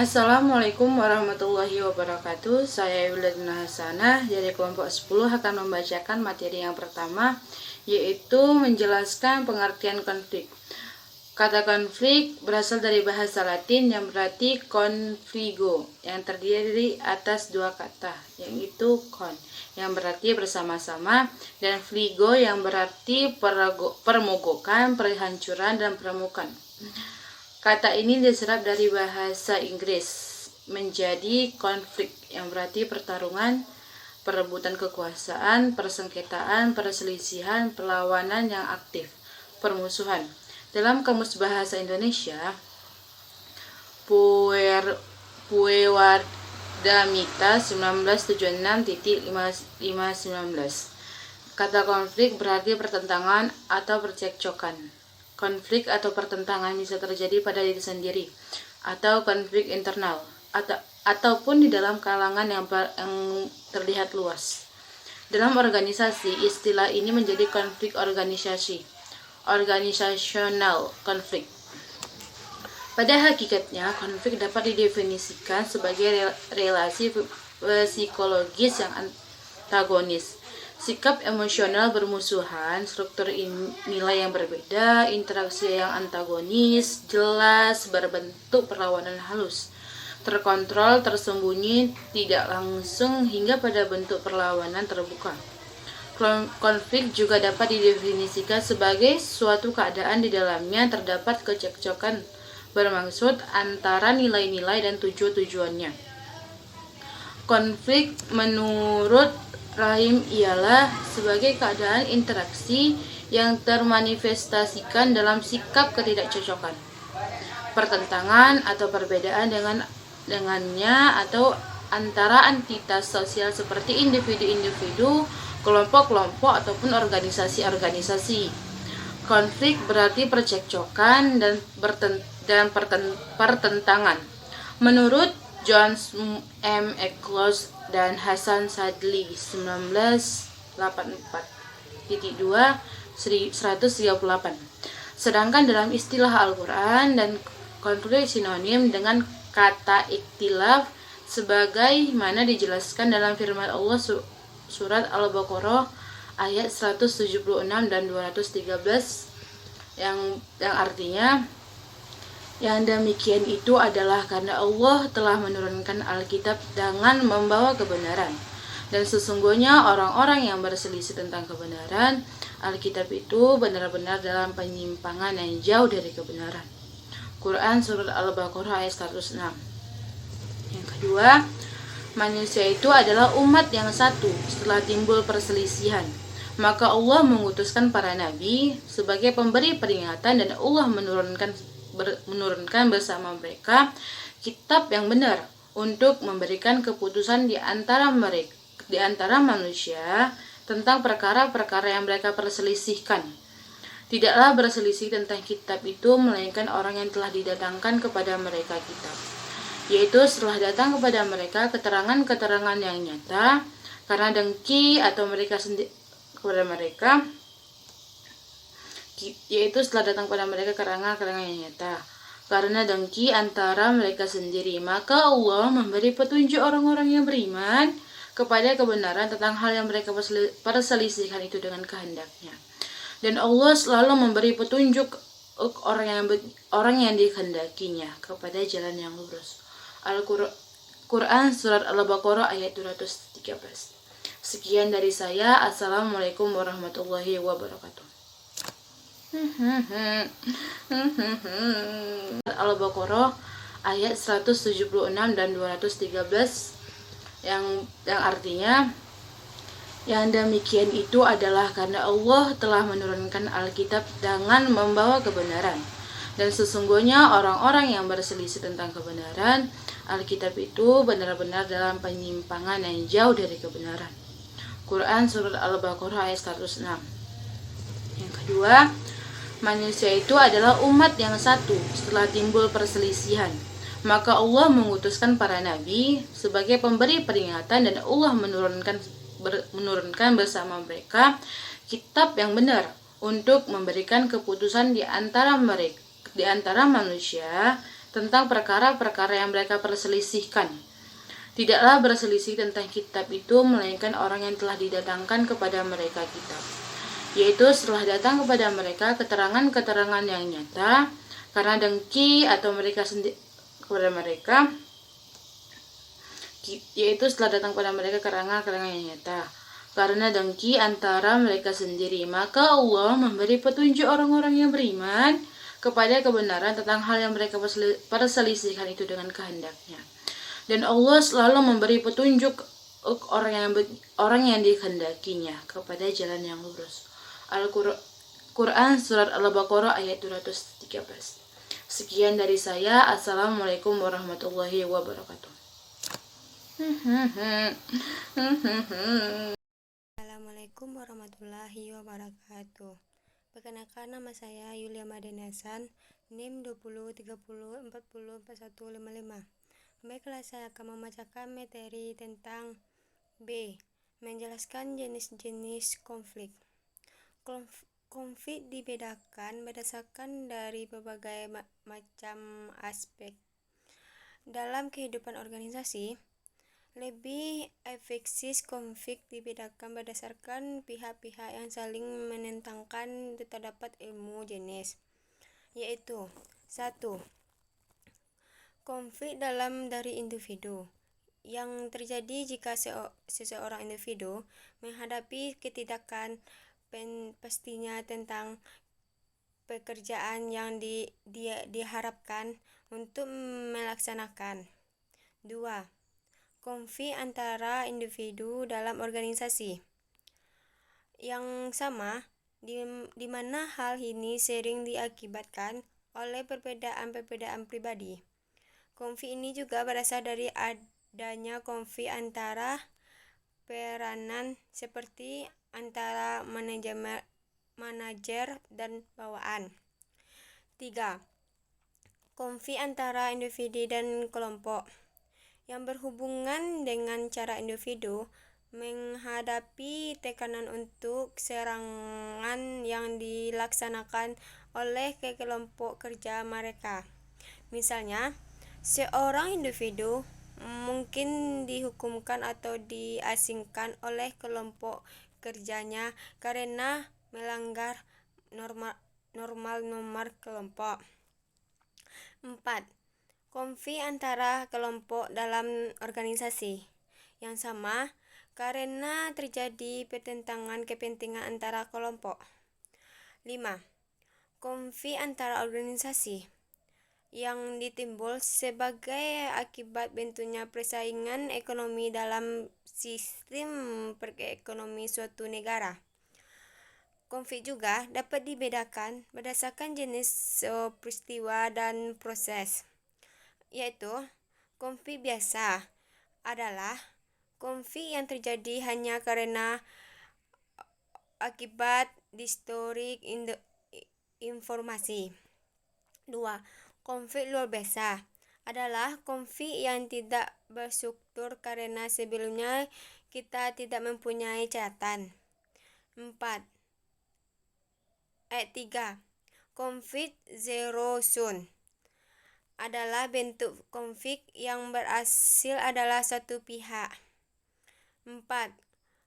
Assalamualaikum warahmatullahi wabarakatuh. Saya Yuladina Hasanah dari kelompok 10 akan membacakan materi yang pertama, yaitu menjelaskan pengertian konflik. Kata konflik berasal dari bahasa Latin yang berarti confligo, yang terdiri atas dua kata, yaitu con yang berarti bersama-sama dan fligo yang berarti permogokan, perhancuran, dan peremukan. Kata ini diserap dari bahasa Inggris menjadi konflik yang berarti pertarungan, perebutan kekuasaan, persengketaan, perselisihan, perlawanan yang aktif, permusuhan. Dalam Kamus Bahasa Indonesia, Puewardamita 1976.5519. Kata konflik berarti pertentangan atau percekcokan. Konflik atau pertentangan bisa terjadi pada diri sendiri atau konflik internal ataupun di dalam kalangan yang terlihat luas. Dalam organisasi, istilah ini menjadi konflik organisasional konflik. Pada hakikatnya, konflik dapat didefinisikan sebagai relasi psikologis yang antagonis, sikap emosional bermusuhan, struktur nilai yang berbeda, interaksi yang antagonis, jelas, berbentuk perlawanan halus, terkontrol, tersembunyi, tidak langsung, hingga pada bentuk perlawanan terbuka. Konflik juga dapat didefinisikan sebagai suatu keadaan di dalamnya terdapat kecekcokan bermaksud antara nilai-nilai dan tujuannya. Konflik menurut Rahim ialah sebagai keadaan interaksi yang termanifestasikan dalam sikap ketidakcocokan, pertentangan atau perbedaan dengannya atau antara entitas sosial seperti individu-individu, kelompok-kelompok ataupun organisasi-organisasi. Konflik berarti percekcokan dan pertentangan. Menurut John M. Eccles dan Hasan Sadli 1984.2/138. Sedangkan dalam istilah Al-Quran dan konflik sinonim dengan kata iktilaf sebagaimana dijelaskan dalam firman Allah surat Al-Baqarah ayat 176 dan 213 yang artinya yang demikian itu adalah karena Allah telah menurunkan Alkitab dengan membawa kebenaran. Dan sesungguhnya orang-orang yang berselisih tentang kebenaran, Alkitab itu benar-benar dalam penyimpangan yang jauh dari kebenaran. Quran Surat Al-Baqarah ayat 106. Yang kedua, manusia itu adalah umat yang satu setelah timbul perselisihan. Maka Allah mengutuskan para nabi sebagai pemberi peringatan dan Allah menurunkan bersama mereka kitab yang benar untuk memberikan keputusan di antara manusia tentang perkara-perkara yang mereka perselisihkan. Tidaklah berselisih tentang kitab itu melainkan orang yang telah didatangkan kepada mereka kitab, yaitu setelah datang kepada mereka keterangan-keterangan yang nyata karena dengki atau mereka sendiri kepada mereka, yaitu setelah datang pada mereka keterangan yang nyata karena dengki antara mereka sendiri. Maka Allah memberi petunjuk orang-orang yang beriman kepada kebenaran tentang hal yang mereka perselisihkan itu dengan kehendaknya. Dan Allah selalu memberi petunjuk orang yang dikehendakinya kepada jalan yang lurus. Al-Quran Surat Al-Baqarah ayat 213. Sekian dari saya. Assalamualaikum warahmatullahi wabarakatuh. Al-Baqarah ayat 176 dan 213 yang artinya yang demikian itu adalah karena Allah telah menurunkan Alkitab dengan membawa kebenaran. Dan sesungguhnya orang-orang yang berselisih tentang kebenaran, Alkitab itu benar-benar dalam penyimpangan yang jauh dari kebenaran. Quran Surat Al-Baqarah ayat 106. Yang kedua, manusia itu adalah umat yang satu setelah timbul perselisihan. Maka Allah mengutuskan para nabi sebagai pemberi peringatan dan Allah menurunkan bersama mereka kitab yang benar untuk memberikan keputusan di antara manusia tentang perkara-perkara yang mereka perselisihkan. Tidaklah berselisih tentang kitab itu melainkan orang yang telah didatangkan kepada mereka kitab, yaitu setelah datang kepada mereka keterangan-keterangan yang nyata, karena dengki atau mereka sendiri kepada mereka, yaitu setelah datang kepada mereka keterangan-keterangan yang nyata, karena dengki antara mereka sendiri, maka Allah memberi petunjuk orang-orang yang beriman kepada kebenaran tentang hal yang mereka perselisihkan itu dengan kehendaknya. Dan Allah selalu memberi petunjuk orang yang dikehendakinya kepada jalan yang lurus. Al-Quran Surat Al-Baqarah ayat 213. Sekian dari saya. Assalamualaikum warahmatullahi wabarakatuh. Assalamualaikum warahmatullahi wabarakatuh. Perkenalkan, nama saya Yulia Madenasan, NIM 2030404155. Baiklah, saya akan membacakan materi tentang B. Menjelaskan jenis-jenis konflik. Konflik dibedakan berdasarkan dari berbagai macam aspek. Dalam kehidupan organisasi, lebih efektif konflik dibedakan berdasarkan pihak-pihak yang saling menentangkan terdapat ilmu jenis, yaitu 1. Konflik dalam dari individu yang terjadi jika seseorang individu menghadapi ketidakpastian tentang pekerjaan yang diharapkan untuk melaksanakan. 2. Konflik antara individu dalam organisasi yang sama, di mana hal ini sering diakibatkan oleh perbedaan pribadi. Konflik ini juga berasal dari adanya konflik antara peranan seperti antara manajer dan bawahan. 3. Konflik antara individu dan kelompok yang berhubungan dengan cara individu menghadapi tekanan untuk serangan yang dilaksanakan oleh kelompok kerja mereka. Misalnya, seorang individu mungkin dihukumkan atau diasingkan oleh kelompok kerjanya karena melanggar norma kelompok. 4. Konflik antara kelompok dalam organisasi yang sama karena terjadi pertentangan kepentingan antara kelompok. 5. Konflik antara organisasi yang ditimbul sebagai akibat bentuknya persaingan ekonomi dalam sistem perekonomian suatu negara. Konflik juga dapat dibedakan berdasarkan jenis peristiwa dan proses, yaitu konflik biasa adalah konflik yang terjadi hanya karena akibat historik informasi. 2. Konflik luar biasa adalah konflik yang tidak berstruktur karena sebelumnya kita tidak mempunyai catatan. 3. Konflik zero sum adalah bentuk konflik yang berhasil adalah satu pihak. 4.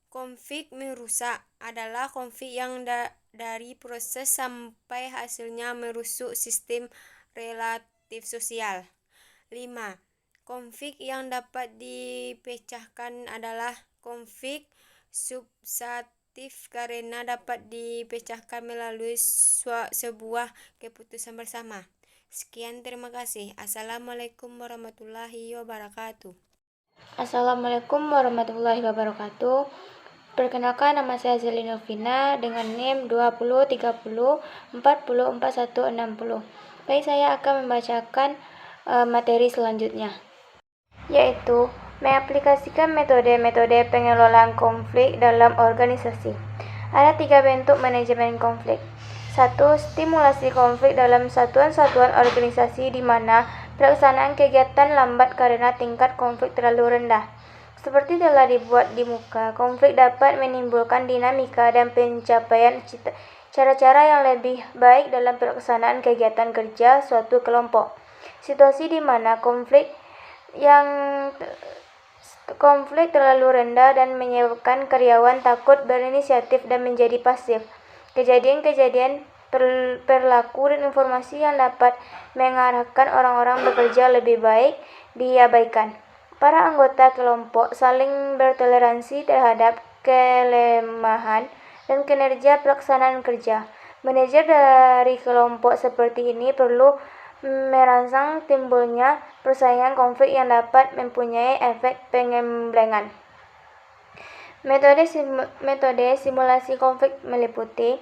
Konflik merusak adalah konflik yang dari proses sampai hasilnya merusak sistem relatif sosial. 5. Konflik yang dapat dipecahkan adalah konflik substantif karena dapat dipecahkan melalui sebuah keputusan bersama. Sekian, terima kasih. Assalamualaikum warahmatullahi wabarakatuh. Assalamualaikum warahmatullahi wabarakatuh. Perkenalkan, nama saya Zelina Novina dengan NIM 2030404160. Baik, saya akan membacakan materi selanjutnya, yaitu mengaplikasikan metode-metode pengelolaan konflik dalam organisasi. Ada 3 bentuk manajemen konflik. 1. Stimulasi konflik dalam satuan-satuan organisasi di mana pelaksanaan kegiatan lambat karena tingkat konflik terlalu rendah. Seperti telah dibuat di muka, konflik dapat menimbulkan dinamika dan pencapaian cara-cara yang lebih baik dalam pelaksanaan kegiatan kerja suatu kelompok. Situasi di mana konflik terlalu rendah dan menyebabkan karyawan takut berinisiatif dan menjadi pasif. Kejadian-kejadian perilaku dan informasi yang dapat mengarahkan orang-orang bekerja lebih baik diabaikan. Para anggota kelompok saling bertoleransi terhadap kelemahan dan kinerja pelaksanaan kerja. Manajer dari kelompok seperti ini perlu merangsang timbulnya persaingan konflik yang dapat mempunyai efek pengembangan. Metode simulasi konflik meliputi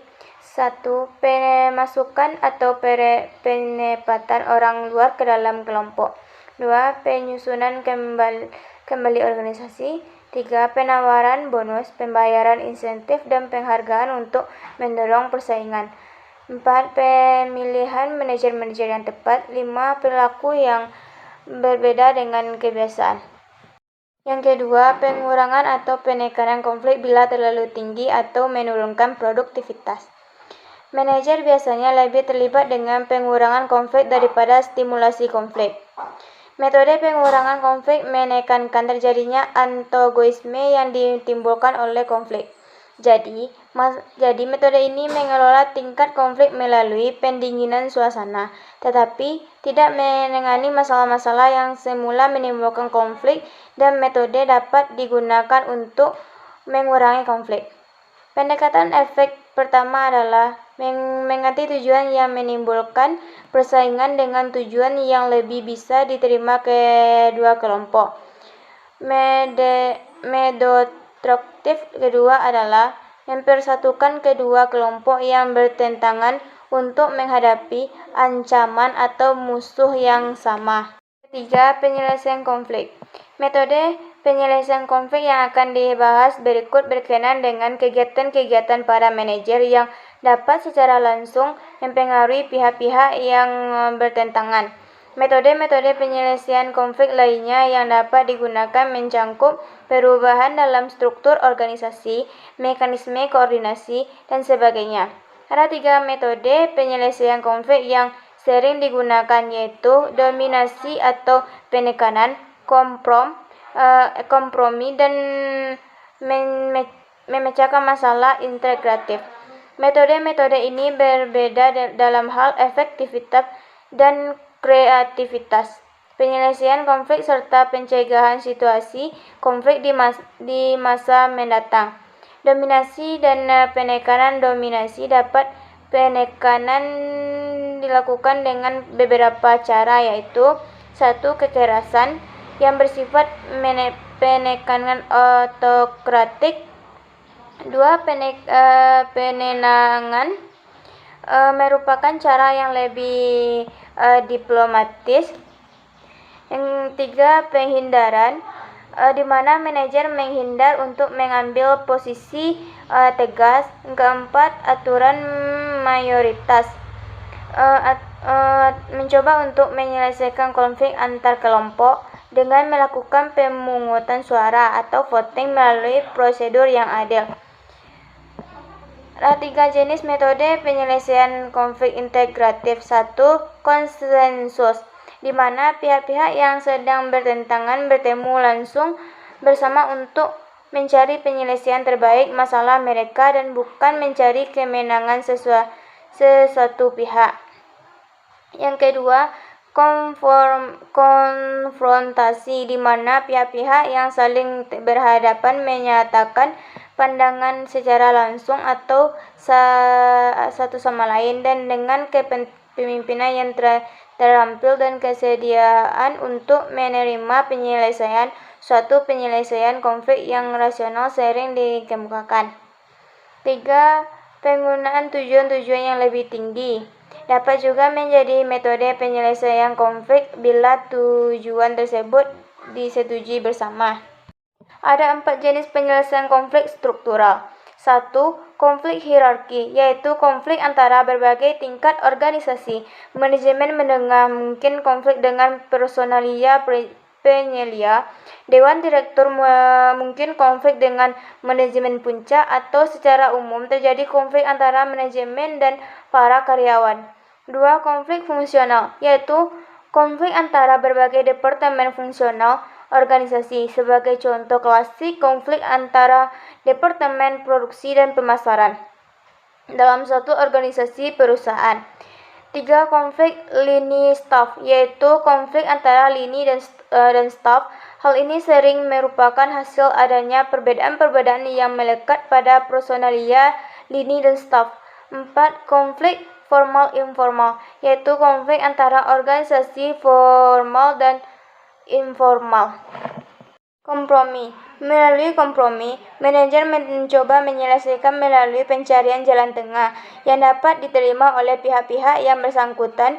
1. Pemasukan atau penempatan orang luar ke dalam kelompok. 2. Penyusunan kembali organisasi. 3. Penawaran bonus, pembayaran insentif, dan penghargaan untuk mendorong persaingan. 4. Pemilihan manajer-manajer yang tepat. 5. Perilaku yang berbeda dengan kebiasaan. Yang kedua, pengurangan atau penekanan konflik bila terlalu tinggi atau menurunkan produktivitas. Manajer biasanya lebih terlibat dengan pengurangan konflik daripada stimulasi konflik. Metode pengurangan konflik menekankan terjadinya antagonisme yang ditimbulkan oleh konflik. Jadi metode ini mengelola tingkat konflik melalui pendinginan suasana, tetapi tidak menangani masalah-masalah yang semula menimbulkan konflik, dan metode dapat digunakan untuk mengurangi konflik. Pendekatan efek pertama adalah mengganti tujuan yang menimbulkan persaingan dengan tujuan yang lebih bisa diterima kedua kelompok. Metode kedua adalah mempersatukan kedua kelompok yang bertentangan untuk menghadapi ancaman atau musuh yang sama. Ketiga, penyelesaian konflik. Metode penyelesaian konflik yang akan dibahas berikut berkenaan dengan kegiatan-kegiatan para manajer yang dapat secara langsung mempengaruhi pihak-pihak yang bertentangan. Metode-metode penyelesaian konflik lainnya yang dapat digunakan mencangkup perubahan dalam struktur organisasi, mekanisme koordinasi, dan sebagainya. Ada 3 metode penyelesaian konflik yang sering digunakan, yaitu dominasi atau penekanan, kompromi, dan memecahkan masalah integratif. Metode-metode ini berbeda dalam hal efektivitas dan kreativitas penyelesaian konflik serta pencegahan situasi konflik di masa mendatang. Dominasi dan penekanan. Dominasi dapat penekanan dilakukan dengan beberapa cara, yaitu 1. Kekerasan yang bersifat penekanan autokratik. 2. Penenangan merupakan cara yang lebih diplomatis. Yang 3. Penghindaran, di mana manajer menghindar untuk mengambil posisi tegas. Yang 4. Aturan mayoritas, mencoba untuk menyelesaikan konflik antar kelompok dengan melakukan pemungutan suara atau voting melalui prosedur yang adil. Ada 3 jenis metode penyelesaian konflik integratif. 1. Konsensus, di mana pihak-pihak yang sedang bertentangan bertemu langsung bersama untuk mencari penyelesaian terbaik masalah mereka dan bukan mencari kemenangan sesuatu pihak. Yang kedua, konfrontasi, di mana pihak-pihak yang saling berhadapan menyatakan pandangan secara langsung atau satu sama lain, dan dengan kepemimpinan yang terampil dan kesediaan untuk menerima penyelesaian suatu penyelesaian konflik yang rasional sering dikemukakan. 3. Penggunaan tujuan-tujuan yang lebih tinggi dapat juga menjadi metode penyelesaian konflik bila tujuan tersebut disetujui bersama. Ada 4 jenis penyelesaian konflik struktural. 1. Konflik hierarki, yaitu konflik antara berbagai tingkat organisasi. Manajemen menengah mungkin konflik dengan personalia penyelia. Dewan direktur mungkin konflik dengan manajemen puncak, atau secara umum terjadi konflik antara manajemen dan para karyawan. 2. Konflik fungsional, yaitu Konflik antara berbagai departemen fungsional organisasi. Sebagai contoh klasik, konflik antara departemen produksi dan pemasaran dalam suatu organisasi perusahaan. 3. Konflik lini staf, yaitu konflik antara lini dan staf. Hal ini sering merupakan hasil adanya perbedaan-perbedaan yang melekat pada personalia lini dan staf. 4. Konflik formal-informal, yaitu konflik antara organisasi formal dan informal. Kompromi. Melalui kompromi, manajer mencoba menyelesaikan melalui pencarian jalan tengah yang dapat diterima oleh pihak-pihak yang bersangkutan.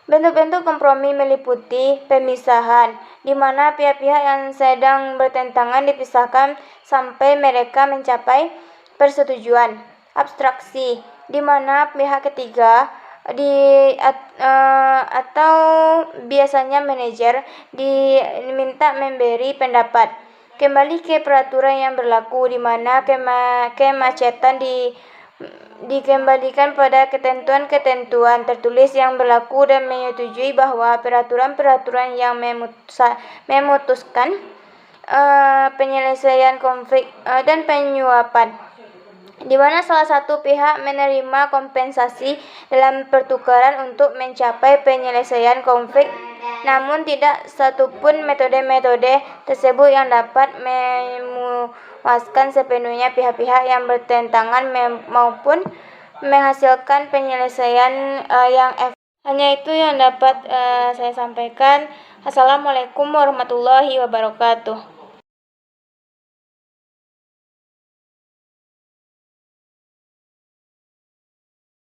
Bentuk-bentuk kompromi meliputi pemisahan, di mana pihak-pihak yang sedang bertentangan dipisahkan sampai mereka mencapai persetujuan. Abstraksi, di mana pihak ketiga atau biasanya manajer diminta memberi pendapat. Kembali ke peraturan yang berlaku, di mana kemacetan dikembalikan pada ketentuan-ketentuan tertulis yang berlaku dan menyetujui bahwa peraturan-peraturan yang memutuskan penyelesaian konflik dan penyuapan, di mana salah satu pihak menerima kompensasi dalam pertukaran untuk mencapai penyelesaian konflik, namun tidak satupun metode-metode tersebut yang dapat memuaskan sepenuhnya pihak-pihak yang bertentangan maupun menghasilkan penyelesaian yang efektif. Hanya itu yang dapat saya sampaikan. Assalamualaikum warahmatullahi wabarakatuh.